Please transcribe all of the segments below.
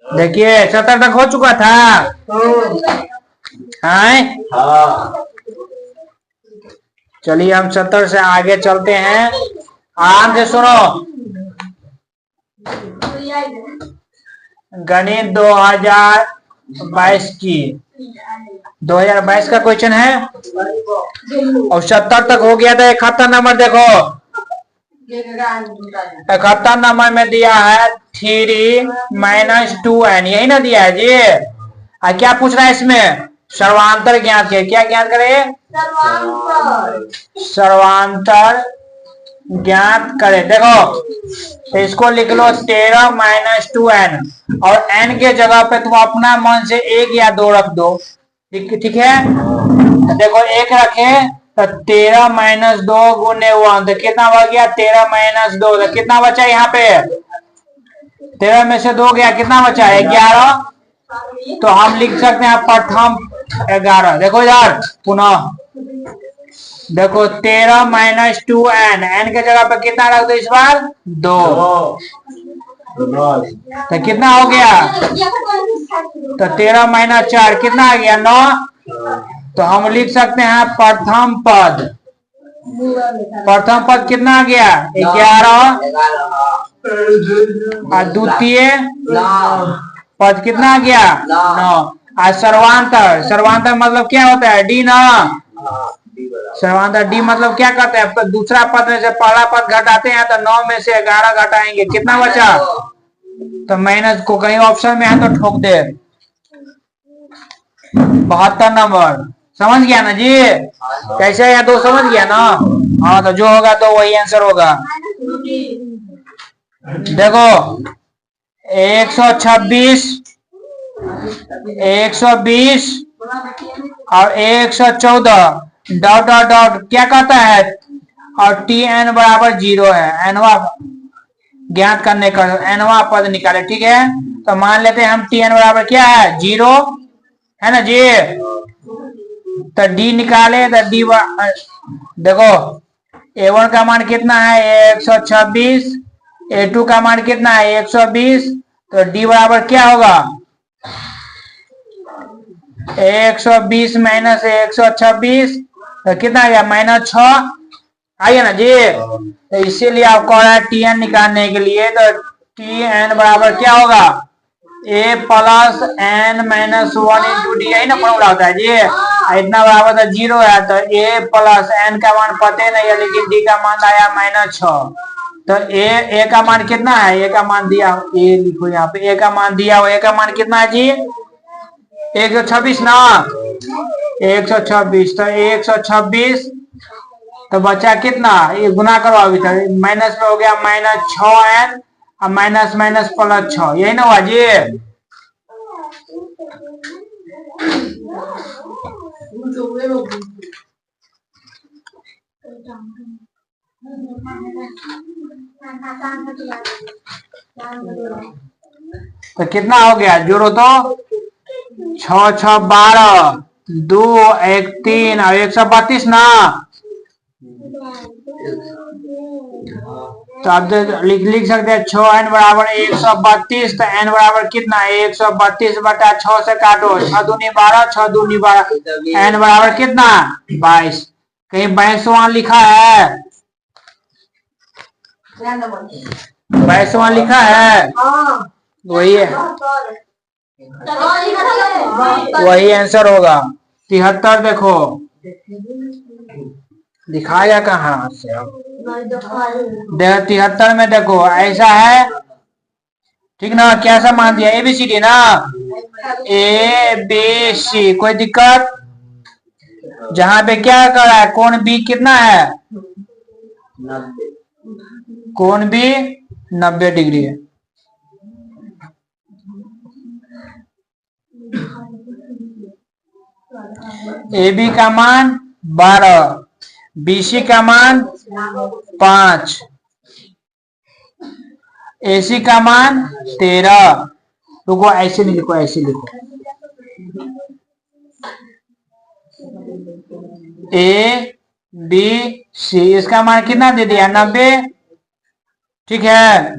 देखिए 70 तक हो चुका था। हाँ, चलिए हम 70 से आगे चलते हैं। आराम से सुनो। गणित 2022 की 2022 का क्वेश्चन है और 70 तक हो गया था। 71 नंबर देखो, 71 नंबर में दिया है 3 - 2n, यही ना दिया है जी। क्या पूछ रहा है इसमें? सर्वांतर ज्ञात है। क्या ज्ञात करे? सर्वांतर ज्ञात करे। देखो तो इसको लिख लो 13 - 2n और n के जगह पे तुम अपना मन से 1 या 2 रख दो। ठीक है, तो देखो 1 रखे तो 13 - 2 गुने 1 तो कितना बच गया? 13 - 2 तो कितना बचा यहाँ पे? 13 में से 2 गया, कितना बचा? 11। तो हम लिख सकते हैं प्रथम 11। देखो यार पुनः देखो 13 - 2n, n के जगह पे कितना रख दो इस बार? 2। तो कितना हो गया? तो 13 - 4 कितना आ गया? 9। तो हम लिख सकते हैं प्रथम पद। प्रथम पद कितना आ गया? 11। और द्वितीय पद कितना आ गया? 9। और सर्वांतर, सर्वांतर मतलब क्या होता है? डी ना। सर्वांतर डी मतलब क्या करते हैं? दूसरा पद में से पहला पद घटाते हैं तो 9 में से 11 घटाएंगे, कितना बचा? तो माइनस को कहीं ऑप्शन में है तो ठोक दे। 72 नंबर समझ गया ना जी? कैसे या 2 समझ गया ना? हाँ, तो जो होगा तो वही आंसर होगा। देखो 126, 120 और 114 डॉट डॉट डॉट क्या कहता है? और tn बराबर 0 है। एनवा ज्ञात करने का एनवा पद निकाले। ठीक है, तो मान लेते हैं हम tn बराबर क्या है? 0 है ना जी। तो d निकाले तो d देखो a1 का मान कितना है? 126। a2 का मान कितना है? 120। तो d बराबर क्या होगा? 120 माइनस 126 तो कितना आ गया? -6 आइए ना जी। तो इसीलिए आपको कह रहा है tn निकालने के लिए, तो tn बराबर क्या होगा? a plus n minus 1 into D, यही ना फॉर्मूला होता है जी। इतना बराबर तो 0 है, तो a प्लस n का मान पते नहीं है, लेकिन d का मान आया -6। तो a का मान कितना है? a का मान दिया, a लिखो यहाँ पे, a का मान दिया, a का मान कितना है जी? 126 ना। 126 तो 126 तो बचा कितना? ये गुना करो अभी तक, माइनस में हो गया -6n और माइनस माइनस प्लस 6, यही ना हुआ जी। तो कितना हो गया? जोड़ो तो 6 6 12 2 1 3 और 132 ना। तो आप लिख सकते हैं 6n बराबर 132। तो n बराबर कितना है? 132 बटा 6 से काटो, 6 दूनी 12, 6 दूनी 12, n बराबर कितना? 22। कहीं 22वां लिखा है? 22वां लिखा है? वही है, वही आंसर होगा। 73 देखो दिखाया कहाँ से? देखो 73 में देखो ऐसा है, ठीक ना? कैसा मान दिया? ABCD ना, ABC। कोई दिक्कत? जहां पे क्या कर रहा है? कोण B कितना है? कोण B 90 डिग्री है। AB का मान 12, BC का मान 5, AC का मान 13। रुको ऐसे नहीं लिखो, ऐसे लिखो, ABC। इसका मान कितना दे दिया? 90। ठीक है,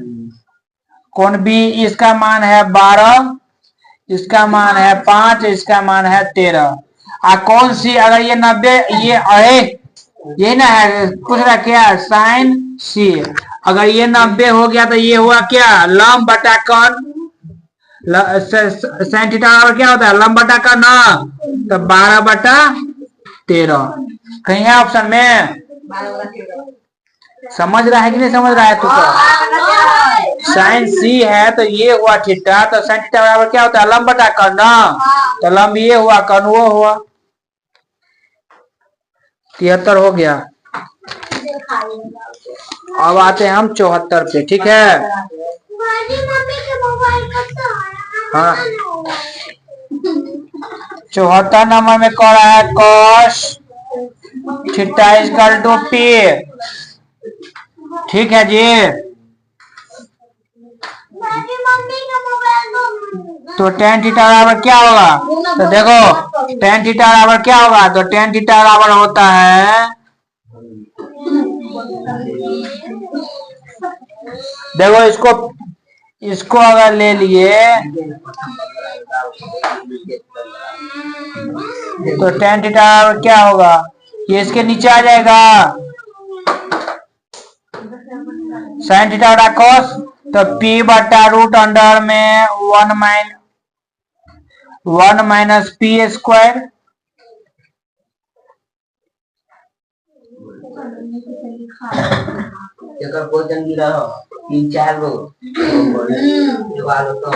कोण B इसका मान है 12 इसका मान है 5, इसका मान है 13। कौन सी, अगर ये 90, ये अरे ये ना है, पूछ रहा क्या, साइन सी। अगर ये 90 हो गया तो ये हुआ क्या, लंब बटा कौन, साइन थीटा बराबर क्या होता है, लंब बटा का ना, तो 12/13 कहीं है ऑप्शन में। समझ रहा है कि नहीं समझ रहा है तू तो, साइन सी है तो ये हुआ थीटा, तो साइन थीटा बराबर क्या होता है, लंब बटा कर्ण ना, तो लंब ये हुआ कर्ण वो हुआ। 73 हो गया। अब आते हैं हम 74 पे, ठीक है। हाँ 74 नंबर में कह रहा है cos theta equal to p, ठीक है जी। तो टेन थीटा बराबर क्या होगा, तो देखो टेन थीटा बराबर क्या होगा, तो टेन थीटा बराबर होता है, देखो इसको इसको अगर ले लिए तो टेन थीटा क्या होगा, ये इसके नीचे आ जाएगा, साइन थीटा बटा कॉस, तो पी बटा रूट अंडर में 1 माइनस पी स्क्वायर, क्वेश्चन गिरा हो 3-4 गो तो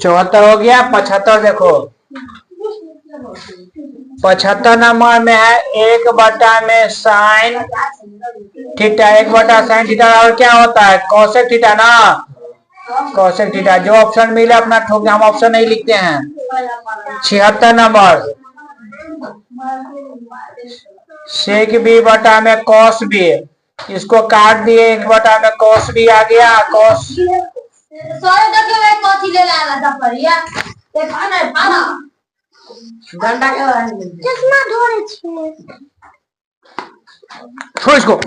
चौहत्तर हो गया। 75 देखो, 75 नंबर में है 1 में साइन थीटा, 1/sin थीटा और क्या होता है, कॉसेक थीटा ना, कॉसेक थीटा। जो ऑप्शन मिले अपना ठोक, हम ऑप्शन नहीं लिखते हैं। 76 नंबर सेक बी बटा में कॉस बी, इसको काट दिए, 1 में कॉस बी आ गया, कॉस चश्मा छोड़ इसको।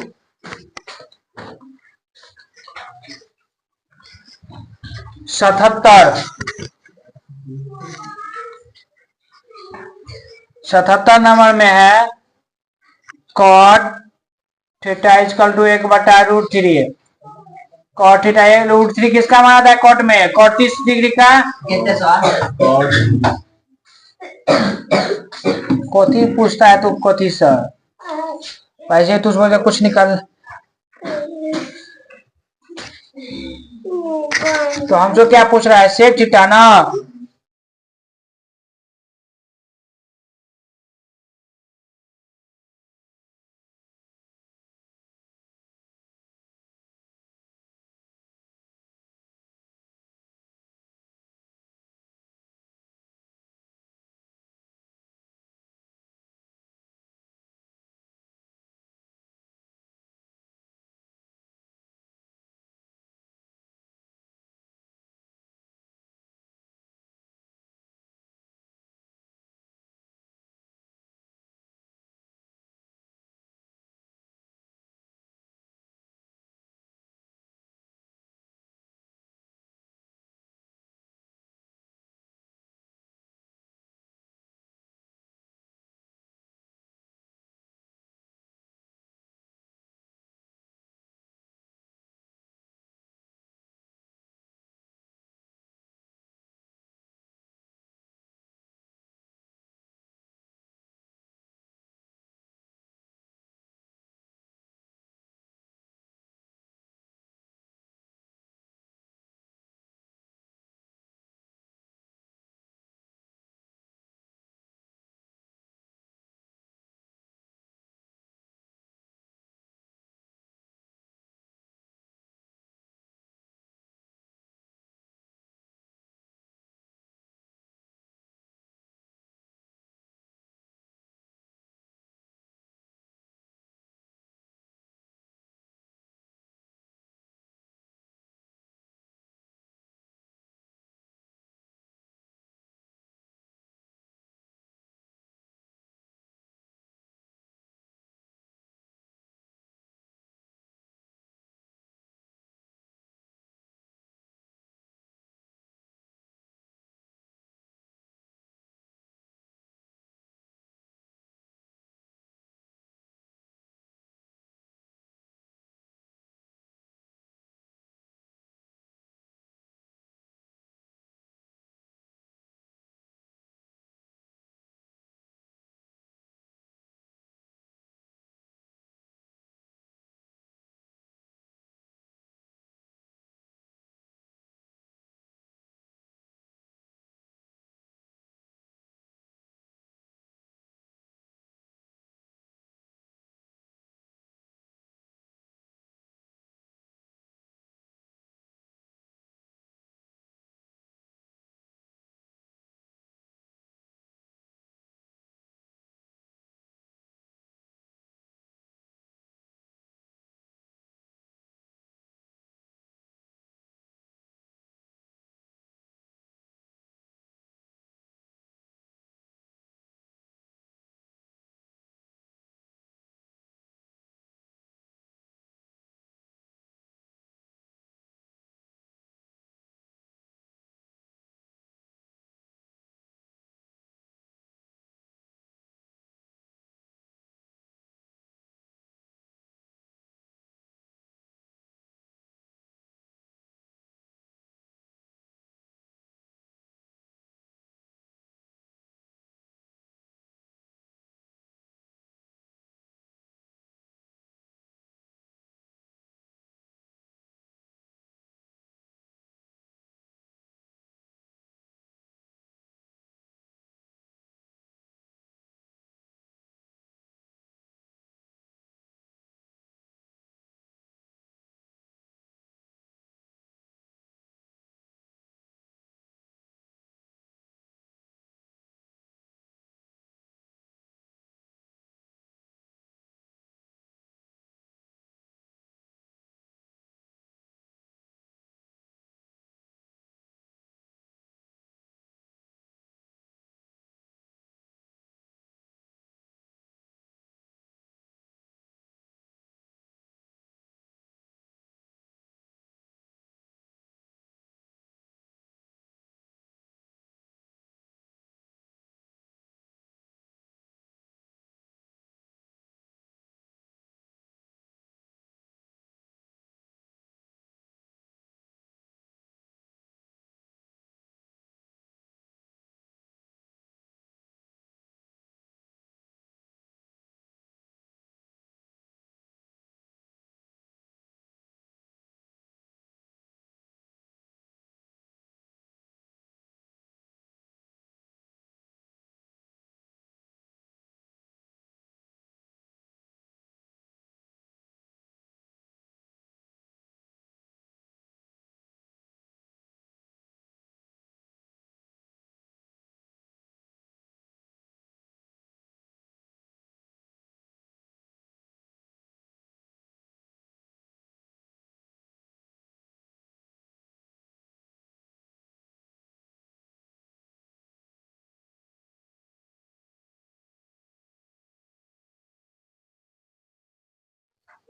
77 नंबर में है cot theta equal to 1/√3, cot theta √3 किसका मान आता है कॉट में, कॉट 30 डिग्री का, कथी पूछता है तू, कथी सर वैसे तू सोच कुछ निकल, तो हमसे क्या पूछ रहा है, सेक थीटा ना,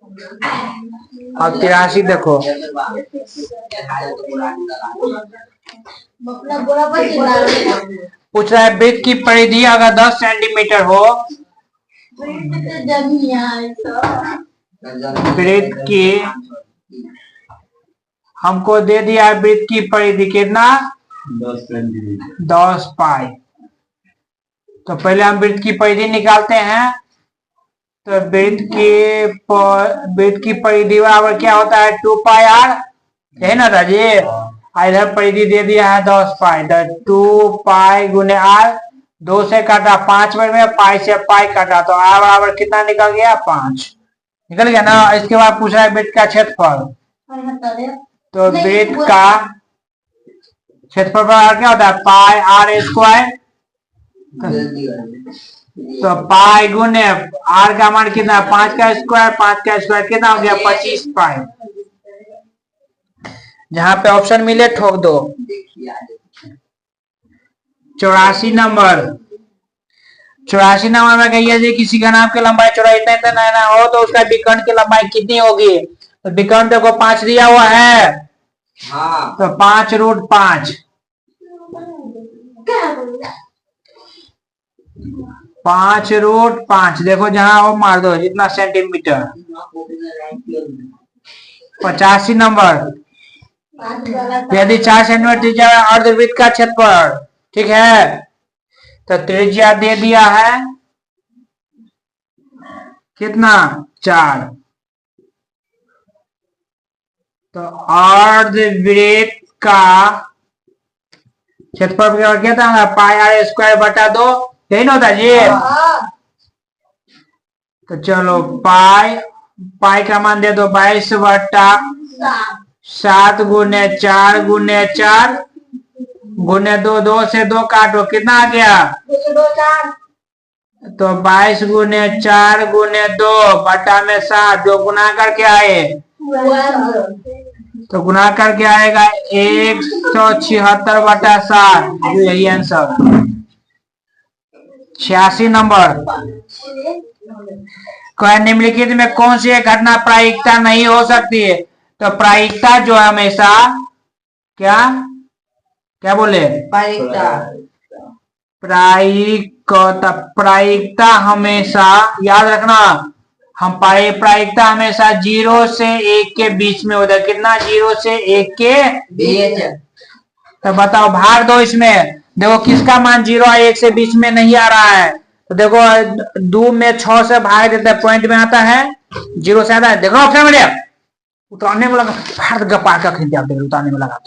अब 83 देखो, पूछ रहा है वृत्त की परिधि अगर 10 सेंटीमीटर हो, वृत्त की हमको दे दिया है वृत्त की परिधि कितना 10 पाई। तो पहले हम वृत्त की परिधि निकालते हैं। तो वृत्त की परिधि बराबर क्या होता है 2 पाई आर, यही ना था जी। इधर परिधि दे दिया है 10 पाई, तो 2 पाई गुने आर, 2 से काटा 5 बार में, पाई से पाई काटा तो आर बराबर कितना निकल गया 5 निकल गया ना। इसके बाद पूछा है वृत्त का क्षेत्रफल। तो वृत्त का क्षेत्रफल बराबर क्या होता है पाई आर स्क्वायर। तो पाई गुने आर का मान कितना 5 का स्क्वायर, 5 का स्क्वायर कितना हो गया 25 पाई। जहां पे ऑप्शन मिले ठोक दो। 84 नंबर में कहिए जी किसी का नाम की लंबाई चौड़ाई इतना इतना ना हो तो उसका विकर्ण की लंबाई कितनी होगी। तो विकर्ण देखो 5 दिया हुआ है, हाँ। तो 5√5 5√5 देखो जहां हो मार दो जितना सेंटीमीटर। 85 नंबर यदि 4 सेंटीमीटर त्रिज्या अर्धवृत्त का क्षेत्रफल, ठीक है, तो त्रिज्या दे दिया है कितना 4। तो अर्धवृत्त का क्षेत्रफल क्या था पाई आर स्क्वायर बटा 2, यही ना होता जी। तो चलो पाई का मान दे दो 22 बटा 7 गुने 4 गुने 4 गुने 2, 2 से 2 काटो कितना आ गया तो 22 गुने 4 गुने 2 बटा में 7, जो गुना करके आए तो गुना करके आएगा 176 बटा 7, यही आंसर। 86 नंबर निम्नलिखित में कौन सी एक घटना प्रायिकता नहीं हो सकती है। तो प्रायिकता जो है हमेशा क्या बोले प्रायिकता हमेशा याद रखना, हम प्रायिकता हमेशा 0 से 1 के बीच में होता है। कितना 0 से 1 के बीच। तो बताओ भाग दो इसमें, देखो किसका मान 0 और 1 से बीच में नहीं आ रहा है। तो देखो 2 में 6 से भाग देता है, पॉइंट में आता है 0 से आता है। देखो ऑप्शन में उतारने में लगा उतारने में लगा तो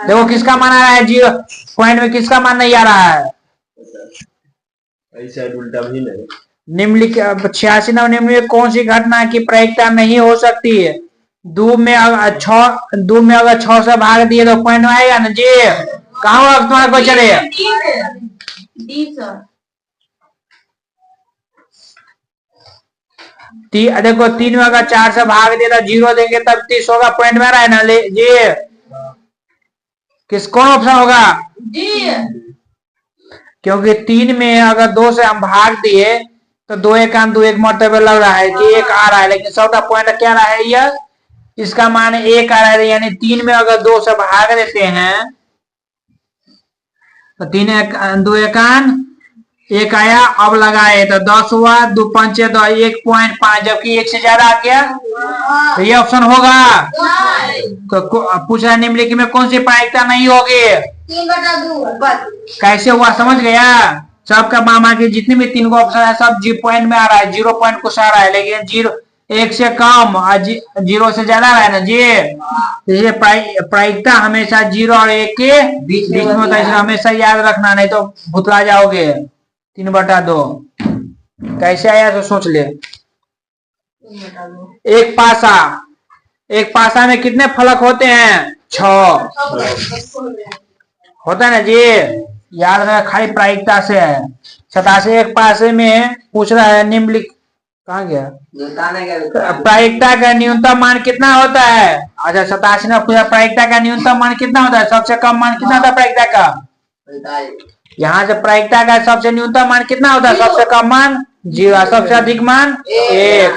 देखो किसका मान आ रहा है 0 पॉइंट में, किसका मान नहीं आ रहा है। उल्टा भी नहीं। निम्नलिखित 86 निम्नलिखित कौन सी घटना की प्रायिकता नहीं हो सकती है। 2 में अगर 6 से भाग दिए तो पॉइंट में आएगा ना जी। कहाँ तुम्हारा कोई चले देखो 3 में अगर 4 से भाग दिया तो 0 देंगे तब 30 होगा, पॉइंट में आ रहा है ना ले जी। कौन ऑप्शन होगा जी, क्योंकि 3 में अगर 2 से हम भाग दिए तो 2 1 2 1 मरतबे लग रहा है कि 1 आ रहा है, लेकिन सबका पॉइंट क्या रहा है यह इसका मान 1 आ रहा है। यानी 3 में अगर 2 से भाग देते हैं तो 3 2 1 आया, अब लगाए तो 10 हुआ, 2 5 10 1.5, जबकि 1 से ज्यादा आ गया तो ये ऑप्शन होगा। तो पूछा निम्नलिखित में कौन सी प्रायिकता नहीं होगी। 3/2 कैसे हुआ समझ गया। सबका मामा के जितने भी 3 ऑप्शन है सब 0 पॉइंट में आ रहा है, 0 पॉइंट कुछ आ रहा है, लेकिन 1 से कम 0 से ज्यादा आ रहा है ना जी। ये प्रायिकता हमेशा 0 और 1 के बीच में होता है, हमेशा याद रखना, नहीं तो भुतला जाओगे। 3/2 कैसे आया तो सोच ले। एक पासा में कितने फलक होते हैं 6 होता है ना जी, याद रखना, खाली प्रायिकता से है। 87 एक पासे में पूछ रहा है निम्नलिखित कहाँ गया प्रायिकता का न्यूनतम मान कितना होता है। अच्छा 87 ने पूछा प्रायिकता का न्यूनतम मान कितना होता है, सबसे कम मान कितना होता है प्रायिकता का। यहाँ से प्रायिकता का सबसे न्यूनतम मान कितना होता है, सबसे कम मान जीरो। सबसे अधिक मान 1।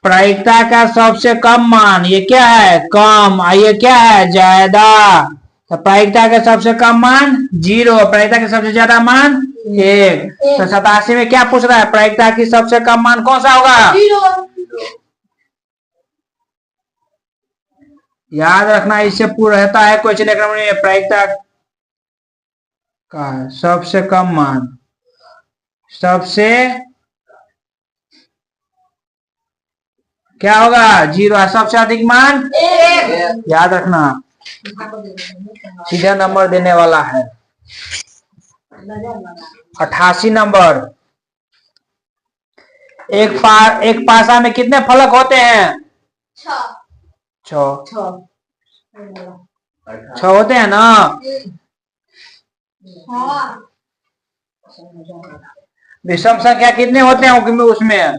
प्रायिकता का सबसे कम मान ये क्या है? कम। ये क्या है? ज्यादा। तो प्रायिकता का सबसे कम मान 0, प्रायिकता का सबसे ज्यादा मान 1। तो 87 में क्या पूछ रहा है? प्रायिकता की सबसे कम मान कौन सा होगा? 0। याद रखना, इससे पूरा रहता है क्वेश्चन एग्जाम में। प्रायिकता का सबसे कम मान, सबसे क्या होगा? 0। सबसे अधिक मान 1। याद रखना, सीधा नंबर देने वाला है। 88 नंबर। एक पासा में कितने फलक होते हैं? 6 होते हैं ना? विषम संख्या कितने होते हैं उसमें?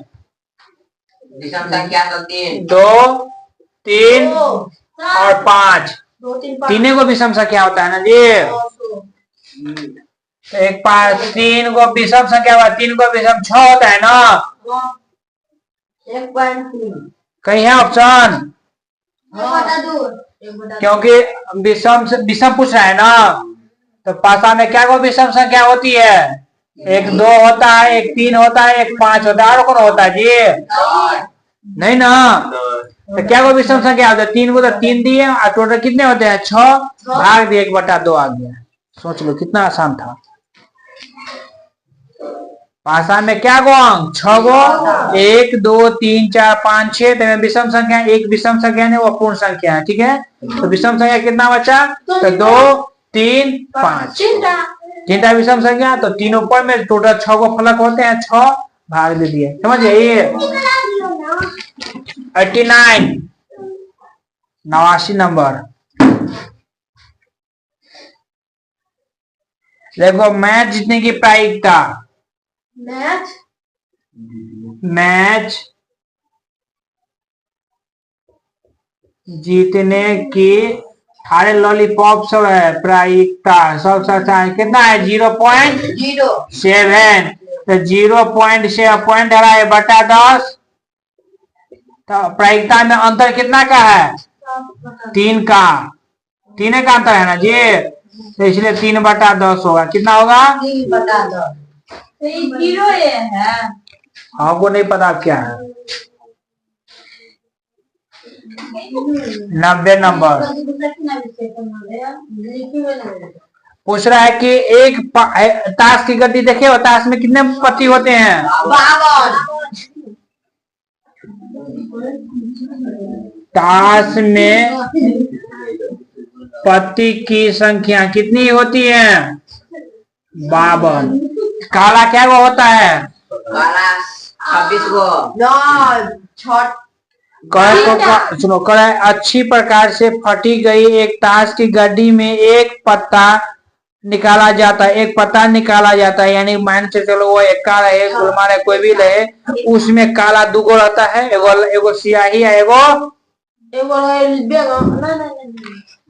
विषम संख्या तो 3, 2, 3 और 5। तीनों को विषम संख्या होता है ना जी। एक 3 को विषम संख्या हुआ, 3 को विषम 6 होता है ना? 1.3 कहीं है ऑप्शन? क्योंकि विषम पूछ रहा है ना, तो पासा में क्या को विषम संख्या होती है? एक 2 होता है, एक 3 होता है, एक 5 होता है, और कौन होता है जी? नहीं ना। तो क्या को विषम संख्या होता है? 3 को तो 3 दिए, और टोटल कितने होते हैं? 6 भाग दिए 1/2 आ गया। सोच लो कितना आसान था। पासा में क्या गो अंक? 6 गो। 1 2 3 4 5 6। तो विषम संख्या एक विषम संख्या है, वो पूर्ण संख्या है। ठीक है, तो विषम संख्या कितना बचा? तो 2 3 5 तीनटा विषम संख्या। तो तीनों पर में टोटल 6 को फलक होते हैं, 6 भाग दे दिए। समझ गए? 89 89 नंबर। देखो, मैच जीतने की प्रायिकता। मैच जीतने की, अरे लॉलीपॉप सब है, प्रायिकता सब कितना है? 0.07। तो 0.7 पॉइंट है बटा 10। तो प्रायिकता में अंतर कितना का है? 3 का। 3 का अंतर है ना जी, तो इसलिए 3/10 होगा। कितना होगा? 3/10। हमको नहीं पता क्या है। 90 नंबर। पूछ रहा है कि एक ताश की गड्डी देखे हो, ताश में कितने पत्ती होते हैं? 52। ताश में पत्ती की संख्या कितनी होती है? 52। काला क्या वो होता है? काला 26 गो। सुनो, अच्छी प्रकार से फटी गई एक ताश की गड्डी में एक पत्ता निकाला जाता है, एक पत्ता निकाला जाता है, यानी मान से चलो वो एक काला है, गुलमार है, कोई भी रहे, उसमें काला 2 गो रहता है, एगो सियाही है,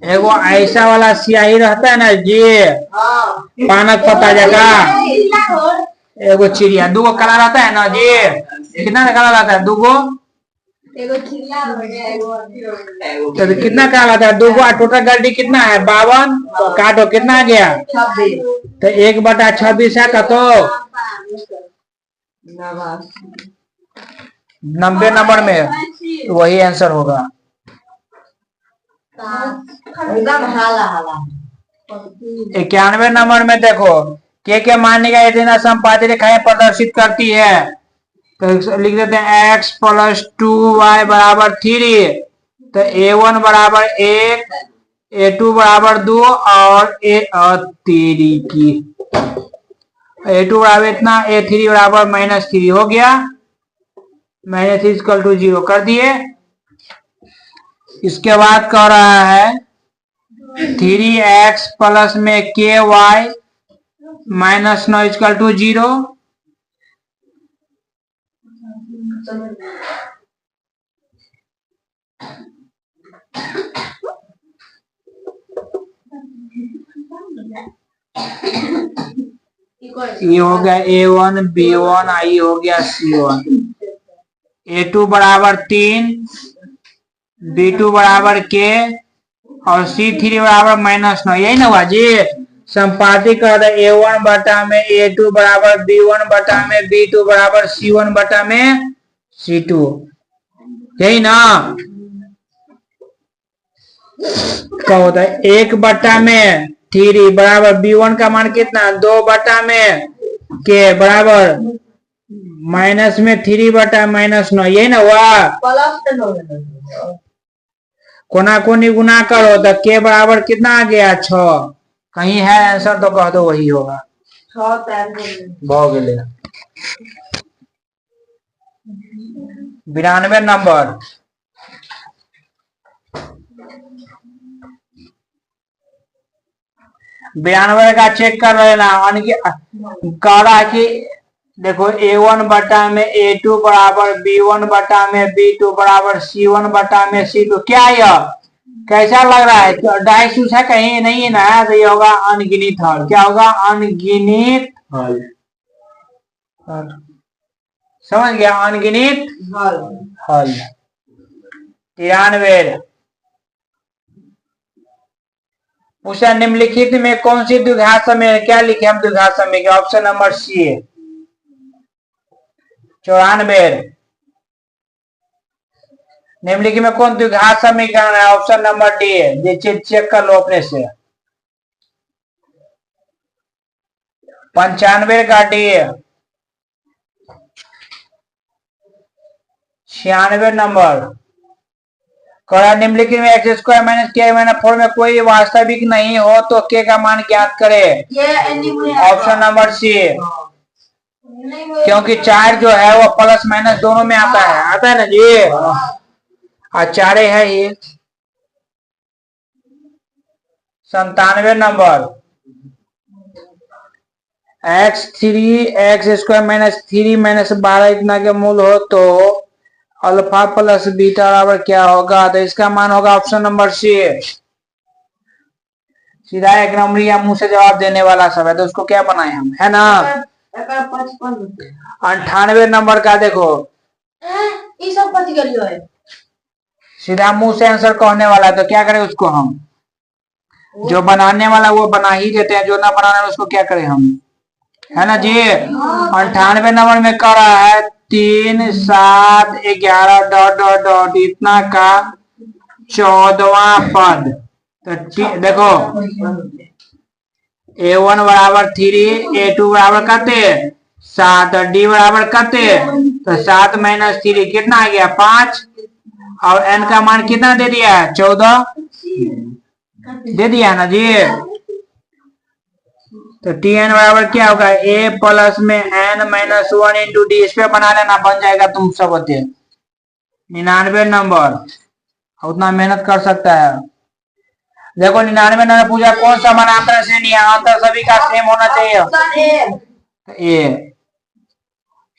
एगो ऐसा वाला स्याही रहता है ना जी, पानक पत्ता जगह, एगो चिड़िया। 2 गो काला रहता है ना जी। कितना काला रहता है? 2 गो। तो कितना काला रहता है? 2 गो। टोटल गड्डी कितना है? 52। तो काटो, कितना आ गया? 26। तो 1/26 है का, तो 90 नंबर में वही आंसर होगा। एकदम हाला 91 नंबर में देखो, के मानने का इतना संपादी रेखाएं प्रदर्शित करती है। तो लिख देते हैं x + 2y = 3। तो a1 = 1, a2 = 2 और a3 की a2 बराबर इतना, a3 = -3 हो गया। -3 = 0 कर दिए। इसके बाद कह रहा है 3x प्लस में ky -9 = 0। ये हो गया A1 B1 आई हो गया C1। A2 बराबर 3, B2 बराबर K और C3 बराबर -9। यही ना हुआ जी। संपाति कर दे A1 बटा में A2 बराबर B1 बटा में B2 बराबर C1 बटा में C2। यही ना क्या होता है 1 बटा में 3 बराबर B1 का मान कितना 2 बटा में K बराबर माइनस में 3 बटा -9। यही ना हुआ। कोना कोनी गुना करो तो K बराबर कितना आ गया 6। कहीं है आंसर तो कह दो वही होगा। 92 नंबर। बिरानवे का चेक कर लेना। कह रहा है कि देखो A1 बटा में A2 बराबर B1 बटा में B2 बराबर C1 बटा में C2। क्या यह कैसा लग रहा है? डाई सूच है कहीं नहीं है ना, तो ये होगा अनगिनित हल। क्या होगा? अनगिनित हल। समझ गया? अनगिनित हल। 93 पूछा निम्नलिखित में कौन सी द्विघात समय है? क्या लिखे हम द्विघात समय के? ऑप्शन नंबर सी है। 94 निम्नलिखित में कौन द्विघात समीकरण है? ऑप्शन नंबर डी है। चेक कर लो अपने से। 95 का डी है। 96 नंबर। कह निम्नलिखित में x square minus k minus 4 में कोई वास्तविक नहीं हो तो k का मान ज्ञात करे। Option number c. क्योंकि 4 जो है वो प्लस माइनस दोनों में आता है ना जी। और 4 है ये। 97 number. x square minus 3 minus 12 इतना के मूल हो तो अल्फा प्लस बीटा बराबर क्या होगा? तो इसका मान होगा ऑप्शन नंबर सी। सीधा एक नंबर या मुंह से जवाब देने वाला सब है, तो उसको क्या बनाए हम, है ना। 98 नंबर का देखो सीधा मुंह से आंसर कहने वाला, तो क्या करें उसको हम? जो बनाने वाला वो बना ही देते हैं, जो ना बनाने वाला उसको क्या करें हम, है ना जी। 98 नंबर में कह रहा है 3 7 11 डॉट डॉट डॉट इतना का 14वां पद। तो देखो A1 बराबर 3 A2 बराबर करते 7 और D बराबर करते तो 7 माइनस 3 कितना आ गया 5 और N का मान कितना दे दिया 14 दे दिया ना जी। तो Tn बराबर क्या होगा A प्लस में N माइनस 1 इंटू डी। इस पे बना लेना, बन जाएगा तुम सब होते। 99 नंबर उतना मेहनत कर सकता है। देखो 99 नंबर पूछा कौन सा समानांतर श्रेणी है? अंतर सभी का सेम होना चाहिए। ए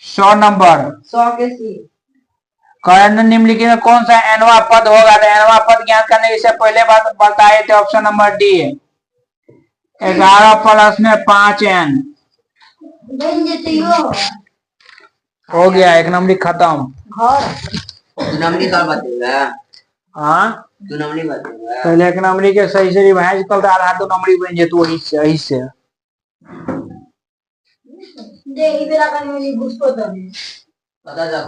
100 नंबर। 100 के सी। कर्ण निम्नलिखित में कौन सा एनवा पद होगा? तो एनवा पद ज्ञात करने से पहले बात बताए थे। ऑप्शन नंबर डी 11 प्लस में 5n। हो गया एक नंबर खत्म। हाँ पहले एक नंबरी के सही से रिवाइज कर आधा 2 नंबरी बन जे तो वही से दे इधर आकर मुझे घुस को दे पता जा